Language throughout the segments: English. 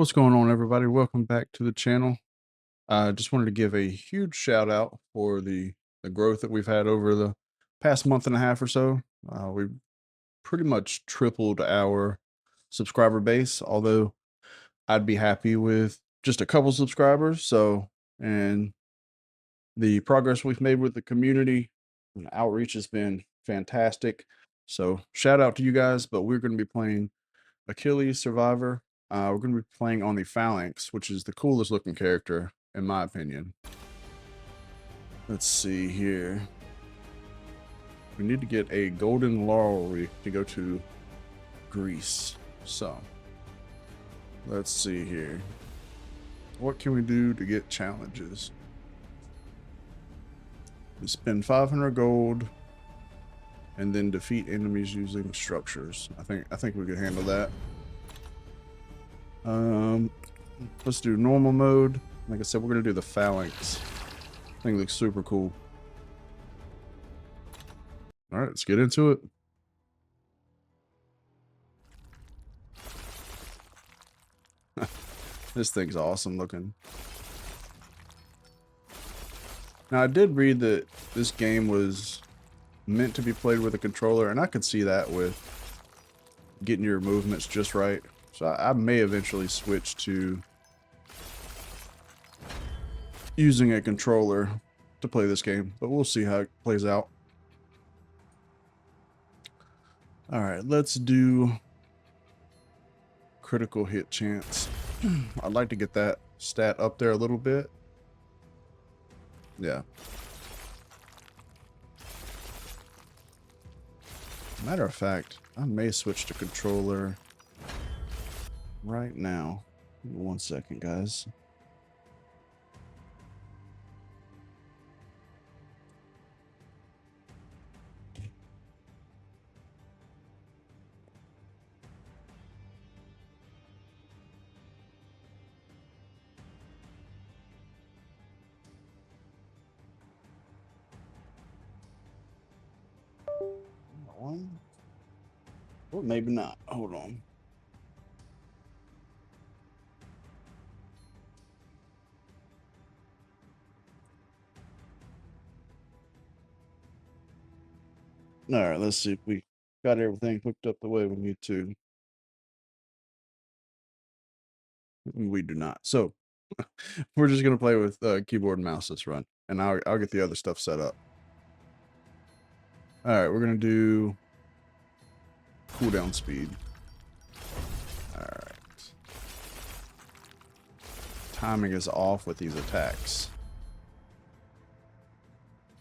What's going on, everybody? Welcome back to the channel. I just wanted to give a huge shout out for the growth that we've had over the past month and a half or so. We've pretty much tripled our subscriber base, although I'd be happy with just a couple subscribers. And the progress we've made with the community and outreach has been fantastic. So shout out to you guys, but we're going to be playing Achilles Survivor. We're going to be playing on the Phalanx, which is the coolest looking character, in my opinion. Let's see here. We need to get a golden laurel wreath to go to Greece. So, let's see here. What can we do to get challenges? We spend 500 gold and then defeat enemies using structures. I think we can handle that. Let's do normal mode. Like I said, we're gonna do the Phalanx. I think it looks super cool. All right, let's get into it. This thing's awesome looking. Now, I did read that this game was meant to be played with a controller, and I could see that with getting your movements just right. So I may eventually switch to using a controller to play this game, but we'll see how it plays out. All right, let's do critical hit chance. I'd like to get that stat up there a little bit. Yeah. Matter of fact, I may switch to controller right now. 1 second, guys. Or maybe not. Hold on. All right, let's see if we got everything hooked up the way we need to. We do not. So we're just gonna play with keyboard and mouse this run, and I'll get the other stuff set up. All right, we're gonna do cooldown speed. All right. Timing is off with these attacks.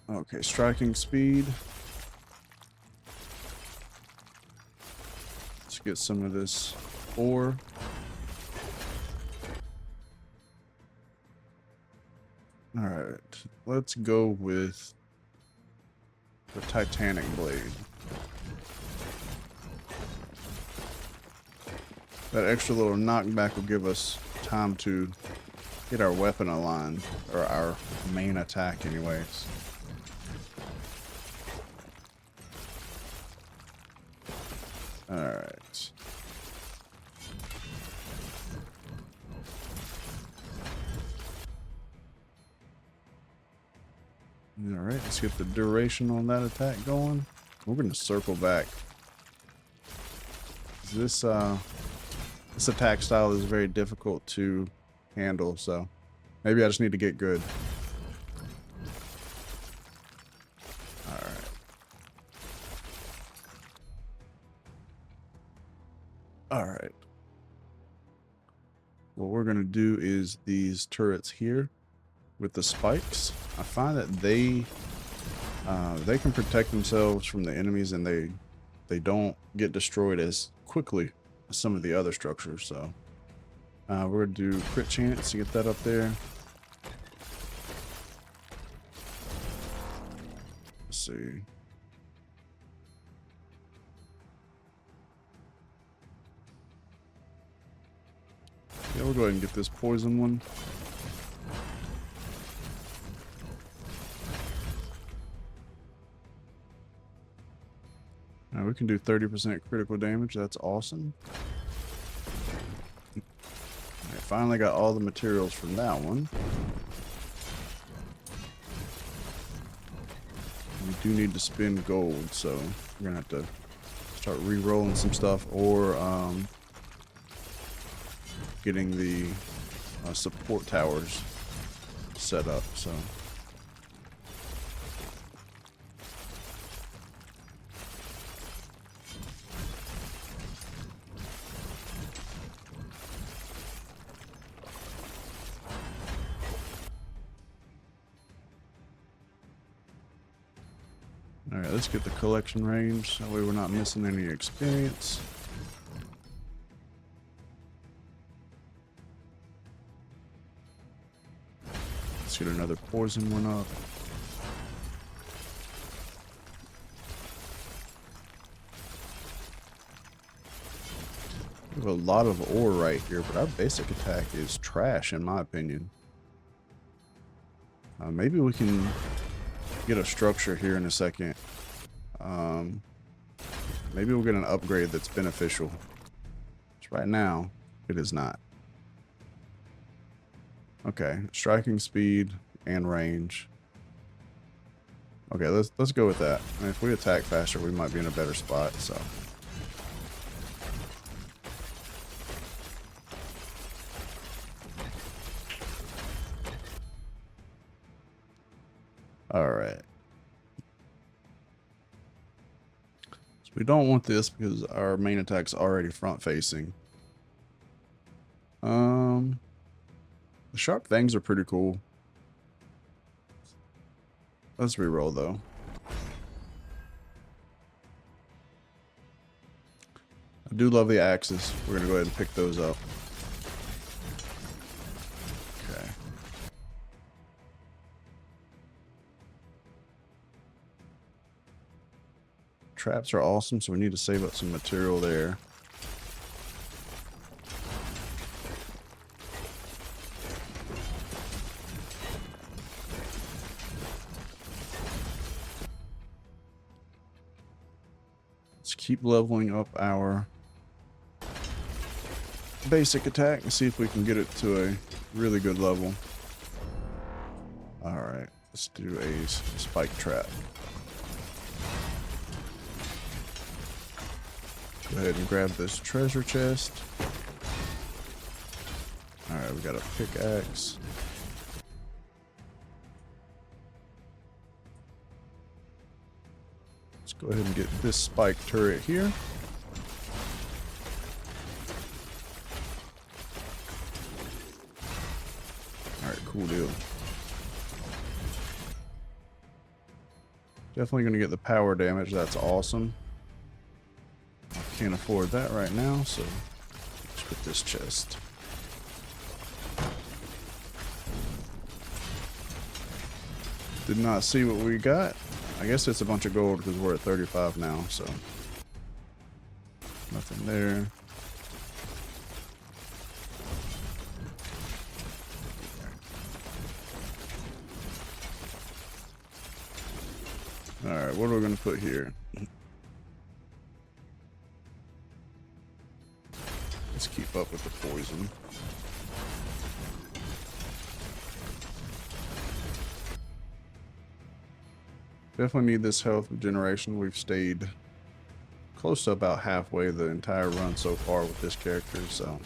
Okay, striking speed. Let's get some of this ore. All right, let's go with the Titanic blade. That extra little knockback will give us time to get our weapon aligned, or our main attack anyways. All right. All right, let's get the duration on that attack going. We're going to circle back. This attack style is very difficult to handle, so maybe I just need to get good. All right. All right. What we're going to do is these turrets here with the spikes. I find that they can protect themselves from the enemies, and they don't get destroyed as quickly as some of the other structures. So we're gonna do crit chance to get that up there. Let's see. Yeah, we'll go ahead and get this poison one. Now we can do 30% critical damage. That's awesome. finally got all the materials from that one. We do need to spend gold, so we're gonna have to start re-rolling some stuff, or getting the support towers set up. So alright, let's get the collection range, that way we're not missing any experience. Let's get another poison one up. We have a lot of ore right here, but our basic attack is trash in my opinion. Maybe we can get a structure here in a second. Maybe we'll get an upgrade that's beneficial. Just right now, it is not. Okay, striking speed and range. Okay, let's go with that. I mean, if we attack faster, we might be in a better spot. So. All right. So we don't want this because our main attack's already front facing. The sharp fangs are pretty cool. Let's reroll though. I do love the axes. We're gonna go ahead and pick those up. Okay. Traps are awesome, so we need to save up some material there. Let's keep leveling up our basic attack and see if we can get it to a really good level. Alright, let's do a spike trap. Go ahead and grab this treasure chest. Alright, we got a pickaxe. Let's go ahead and get this spike turret here. Alright, cool deal. Definitely going to get the power damage, that's awesome. Can't afford that right now, so let's put this chest. Did not see what we got. I guess it's a bunch of gold because we're at 35 now, so nothing there. Alright, what are we going to put here? Let's keep up with the poison. Definitely need this health regeneration. We've stayed close to about halfway the entire run so far with this character, so.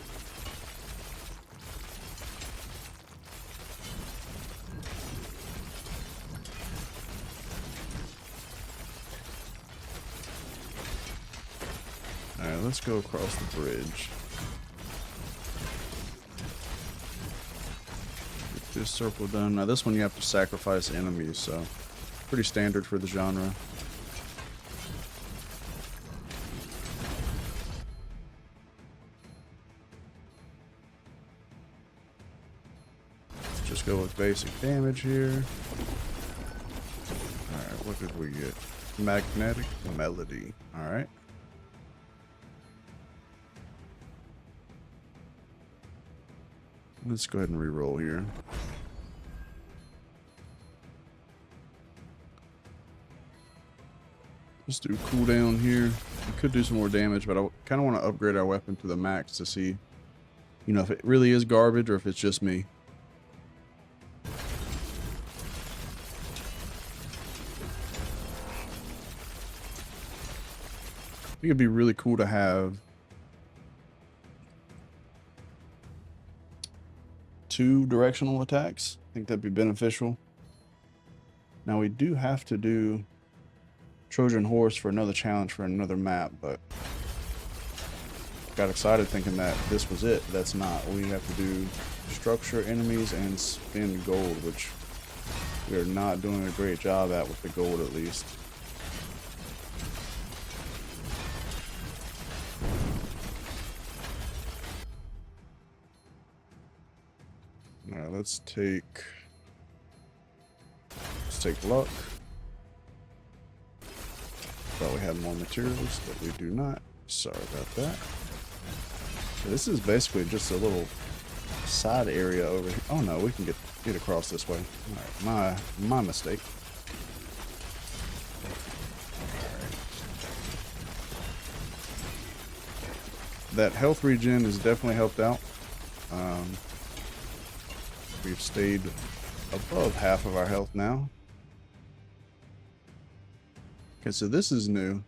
Alright, let's go across the bridge. Get this circle done. Now this one you have to sacrifice enemies, so pretty standard for the genre. Let's just go with basic damage here. Alright, what did we get? Magnetic Melody. Alright. Let's go ahead and re-roll here. Let's do cooldown here. We could do some more damage, but I kind of want to upgrade our weapon to the max to see You know, if it really is garbage or if it's just me. I think it'd be really cool to have 2 directional attacks. I think that'd be beneficial. Now we do have to do Trojan Horse for another challenge for another map, but got excited thinking that this was it. That's not. We have to do structure enemies and spin gold, which we are not doing a great job at with the gold, at least. All right, let's take luck. Thought we had more materials, but we do not. Sorry about that. So this is basically just a little side area over here. Oh no, we can get across this way. All right, my mistake. That health regen has definitely helped out. We've stayed above half of our health now. Okay, so this is new.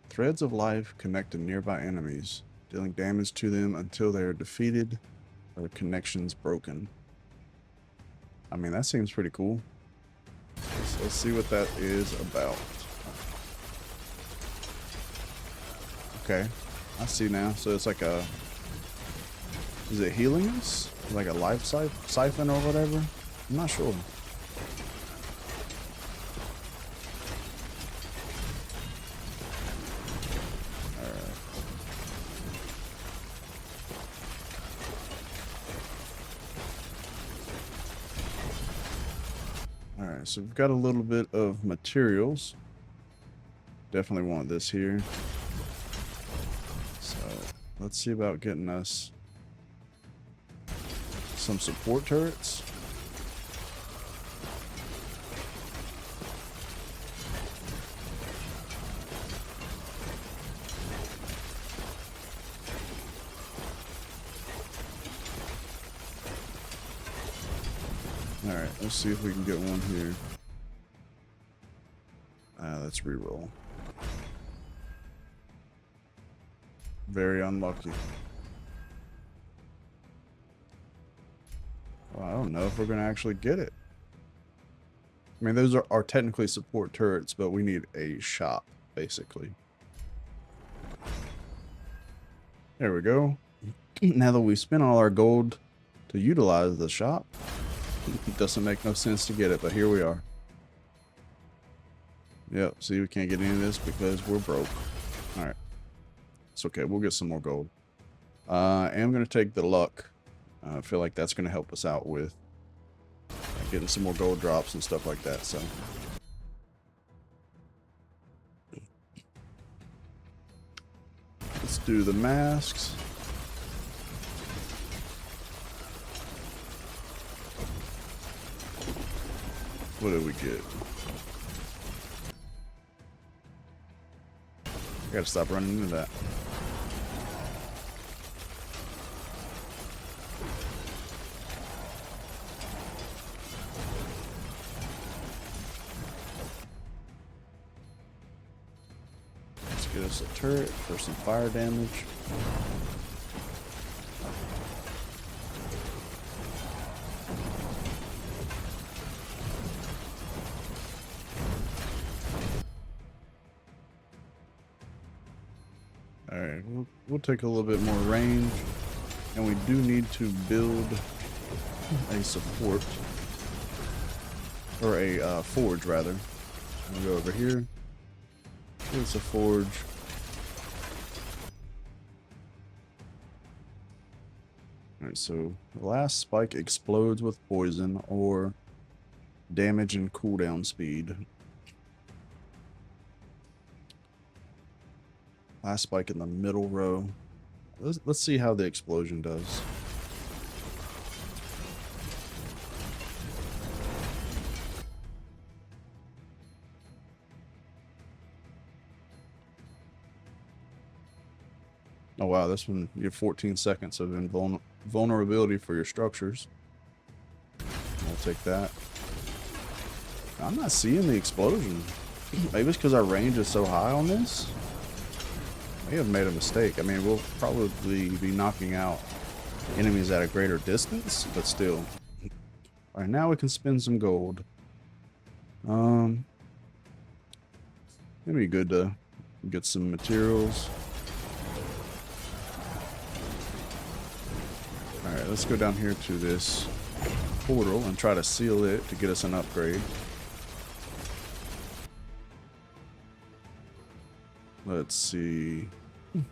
Threads of life connect to nearby enemies, dealing damage to them until they are defeated or the connection's broken. I mean, that seems pretty cool. Let's see what that is about. Okay, I see now. So it's like a... Is it healing us? Like a life siphon or whatever? I'm not sure. Alright, so we've got a little bit of materials. Definitely want this here. So let's see about getting us some support turrets. Alright, let's see if we can get one here. Let's reroll. Very unlucky. Well, I don't know if we're going to actually get it. I mean, those are technically support turrets, but we need a shop, basically. There we go. Now that we spent all our gold to utilize the shop, it doesn't make no sense to get it, but here we are. Yep, see, we can't get any of this because we're broke. Alright. It's okay, we'll get some more gold. I am going to take the luck. I feel like that's going to help us out with getting some more gold drops and stuff like that, so... Let's do the masks. What did we get? I gotta stop running into that. Let's get us a turret for some fire damage. Alright, we'll take a little bit more range, and we do need to build a support, or a forge rather. We'll go over here. It's a forge. Alright, so the last spike explodes with poison or damage and cooldown speed. Last spike in the middle row. Let's see how the explosion does. Oh wow, this one you have 14 seconds of vulnerability for your structures. I'll take that. I'm not seeing the explosion. Maybe it's because our range is so high on this. May have made a mistake. I mean, we'll probably be knocking out enemies at a greater distance, but still. All right, now we can spend some gold. It'd be good to get some materials. All right, let's go down here to this portal and try to seal it to get us an upgrade. Let's see. We'll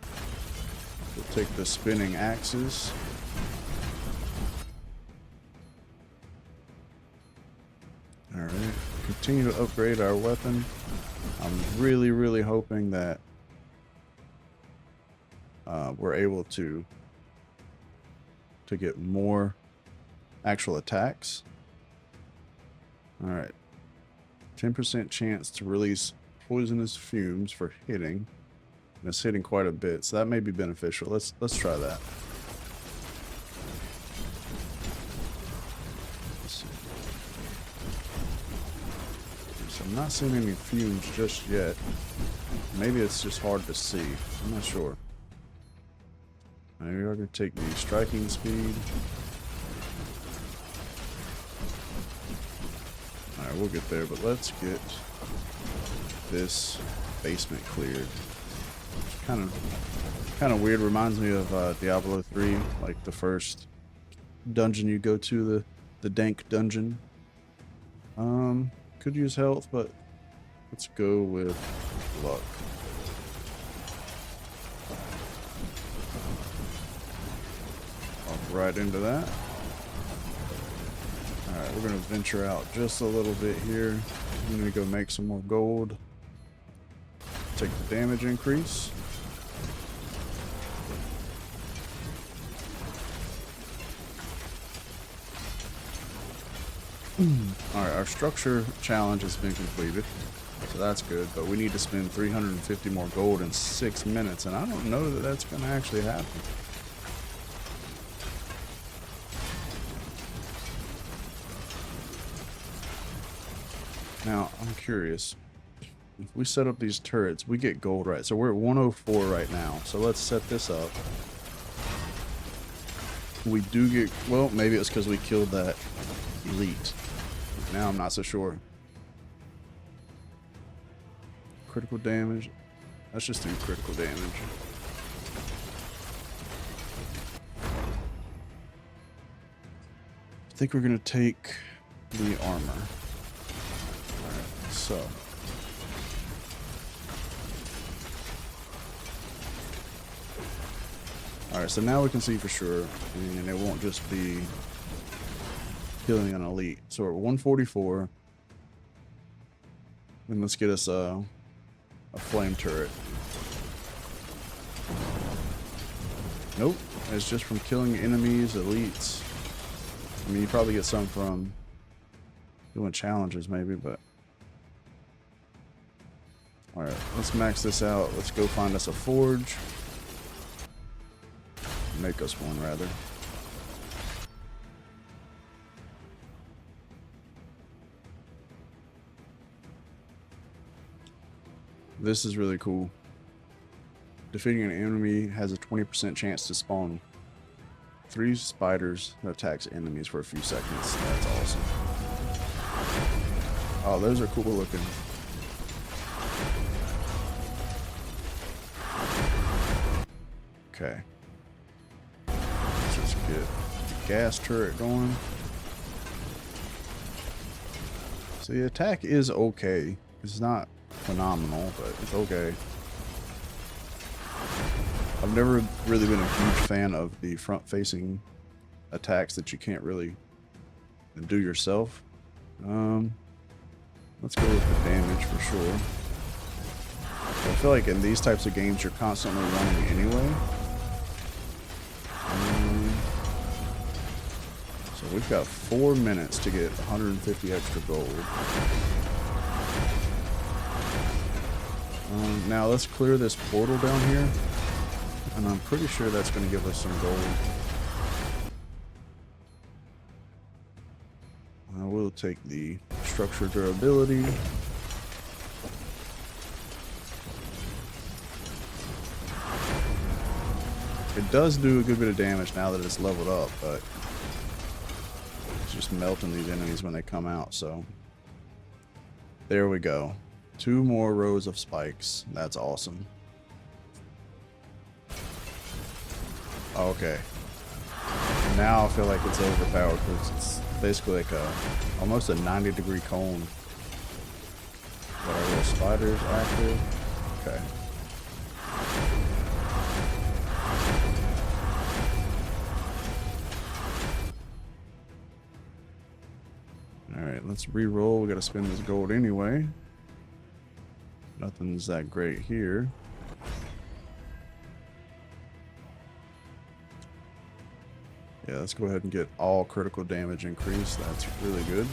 take the spinning axes. All right, continue to upgrade our weapon. I'm really hoping that we're able to get more actual attacks. All right, 10% chance to release poisonous fumes for hitting. And it's hitting quite a bit, so that may be beneficial. Let's try that. Let's see. So I'm not seeing any fumes just yet. Maybe it's just hard to see. I'm not sure. Maybe we're gonna take the striking speed. Alright, we'll get there, but let's get this basement cleared. Kind of weird. Reminds me of Diablo 3, like the first dungeon you go to, the dank dungeon. Could use health, but let's go with luck. Up right into that. Alright, we're gonna venture out just a little bit here. I'm gonna go make some more gold. Take the damage increase. Alright, our structure challenge has been completed, so that's good, but we need to spend 350 more gold in 6 minutes, and I don't know that that's going to actually happen. Now, I'm curious. If we set up these turrets, we get gold, right? So we're at 104 right now, so let's set this up. We do get, well, maybe it's because we killed that elite. Now I'm not so sure. Critical damage. Let's just do critical damage. I think we're gonna take the armor. Alright, so. Alright, so now we can see for sure, and it won't just be killing an elite. So we're at 144. And let's get us a flame turret. Nope, it's just from killing enemies, elites. I mean, you probably get some from doing challenges maybe, but... Alright, let's max this out. Let's go find us a forge. Make us one, rather. This is really cool. Defeating an enemy has a 20% chance to spawn 3 spiders that attacks enemies for a few seconds. That's awesome. Oh, those are cool looking. Okay. Let's just get the gas turret going. So the attack is okay. It's not phenomenal, but it's okay. I've never really been a huge fan of the front-facing attacks that you can't really do yourself. Let's go with the damage for sure. I feel like in these types of games you're constantly running anyway. So we've got 4 minutes to get 150 extra gold. Now let's clear this portal down here. And I'm pretty sure that's going to give us some gold. I will take the structure durability. It does do a good bit of damage now that it's leveled up, but it's just melting these enemies when they come out, so. There we go. 2 more rows of spikes. That's awesome. Okay. Now I feel like it's overpowered because it's basically like almost a 90-degree cone. Are our little spiders active? Okay. Alright, let's re-roll. We gotta spend this gold anyway. Nothing's that great here. Yeah, let's go ahead and get all critical damage increased. That's really good.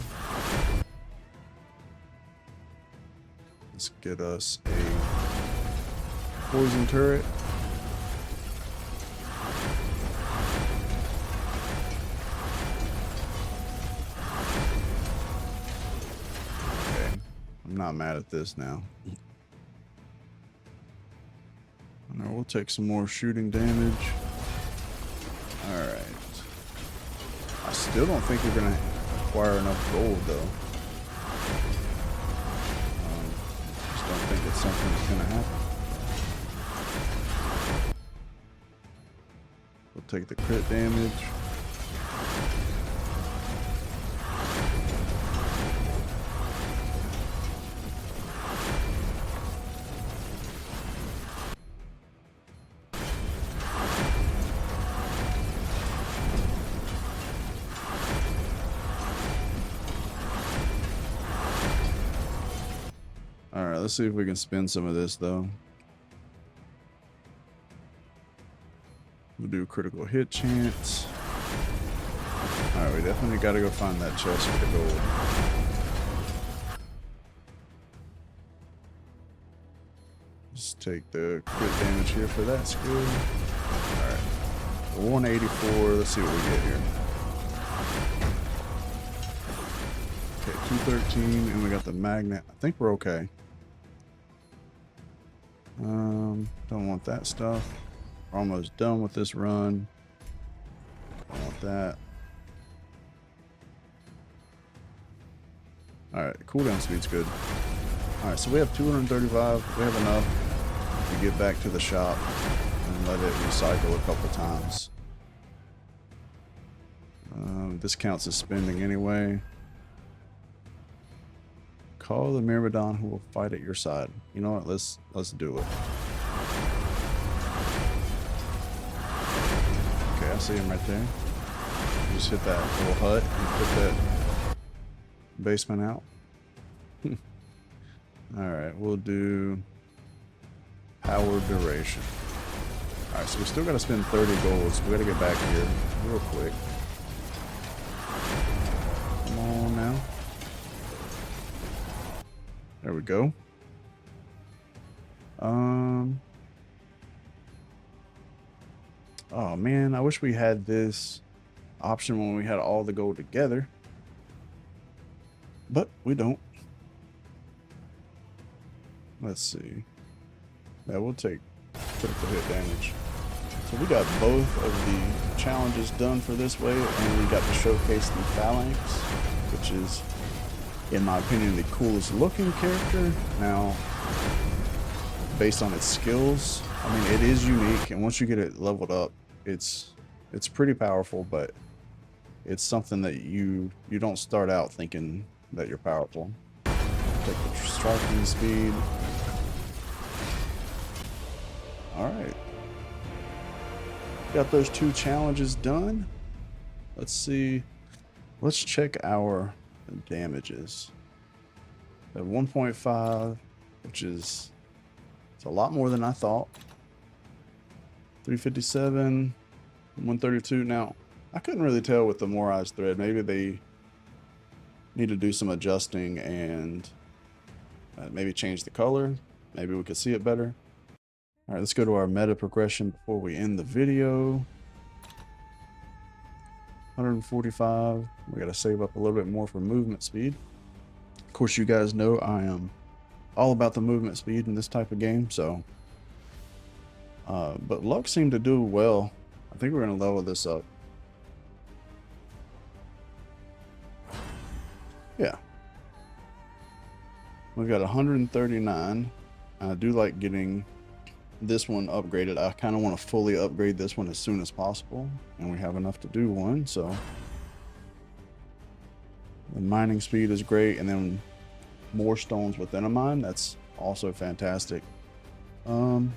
Let's get us a poison turret. Okay, I'm not mad at this now. Now we'll take some more shooting damage. Alright. I still don't think we're going to acquire enough gold, though. Just don't think it's something that's going to happen. We'll take the crit damage. Alright, let's see if we can spin some of this, though. We'll do critical hit chance. Alright, we definitely gotta go find that chest for the gold. Just take the crit damage here for that skill. Alright. 184, let's see what we get here. Okay, 213, and we got the magnet. I think we're okay. Don't want that stuff. We're almost done with this run. Don't want that. Alright, cooldown speed's good. Alright, so we have 235. We have enough to get back to the shop and let it recycle a couple times. This counts as spending anyway. Call the Myrmidon who will fight at your side. You know what? Let's do it. Okay, I see him right there. Just hit that little hut and put that basement out. Alright, we'll do power duration. Alright, so we still gotta spend 30 gold, so we gotta get back here real quick. Come on now. There we go. Oh man, I wish we had this option when we had all the gold together. But we don't. Let's see. Yeah, we'll take critical hit damage. So we got both of the challenges done for this wave, and we got to showcase the Phalanx, which is, in my opinion, the coolest looking character. Now, based on its skills, I mean, it is unique, and once you get it leveled up, it's pretty powerful, but it's something that you don't start out thinking that you're powerful. Take the striking speed. Alright. Got those 2 challenges done. Let's see. Let's check our damages. At 1.5, which is it's a lot more than I thought. 357, 132. Now, I couldn't really tell with the Moirai's thread. Maybe they need to do some adjusting and maybe change the color. Maybe we could see it better. All right, let's go to our meta progression before we end the video. 145. We got to save up a little bit more for movement speed. Of course, you guys know I am all about the movement speed in this type of game, so. But luck seemed to do well. I think we're going to level this up. Yeah. We've got 139. I do like getting this one upgraded. I kind of want to fully upgrade this one as soon as possible, and we have enough to do one, so the mining speed is great, and then more stones within a mine, that's also fantastic. The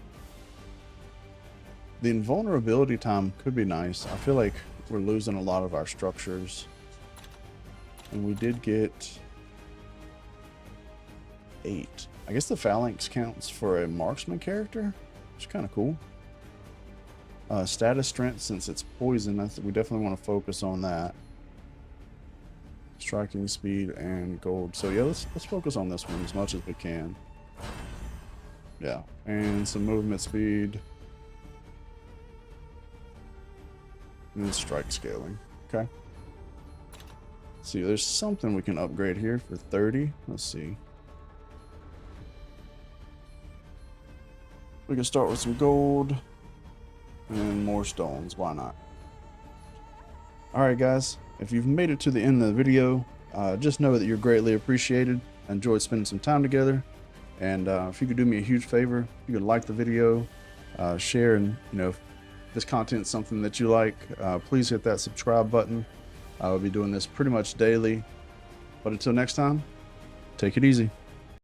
invulnerability time could be nice. I feel like we're losing a lot of our structures, and we did get 8. I guess the Phalanx counts for a marksman character, which is kind of cool. Status strength, since it's poison, we definitely want to focus on that. Striking speed and gold. So yeah, let's focus on this one as much as we can. Yeah, and some movement speed. And then strike scaling. Okay. See, there's something we can upgrade here for 30. Let's see. We can start with some gold and more stones. Why not? All right, guys. If you've made it to the end of the video, just know that you're greatly appreciated. I enjoyed spending some time together. And if you could do me a huge favor, if you could like the video, share, and if this content is something that you like, please hit that subscribe button. I will be doing this pretty much daily. But until next time, take it easy.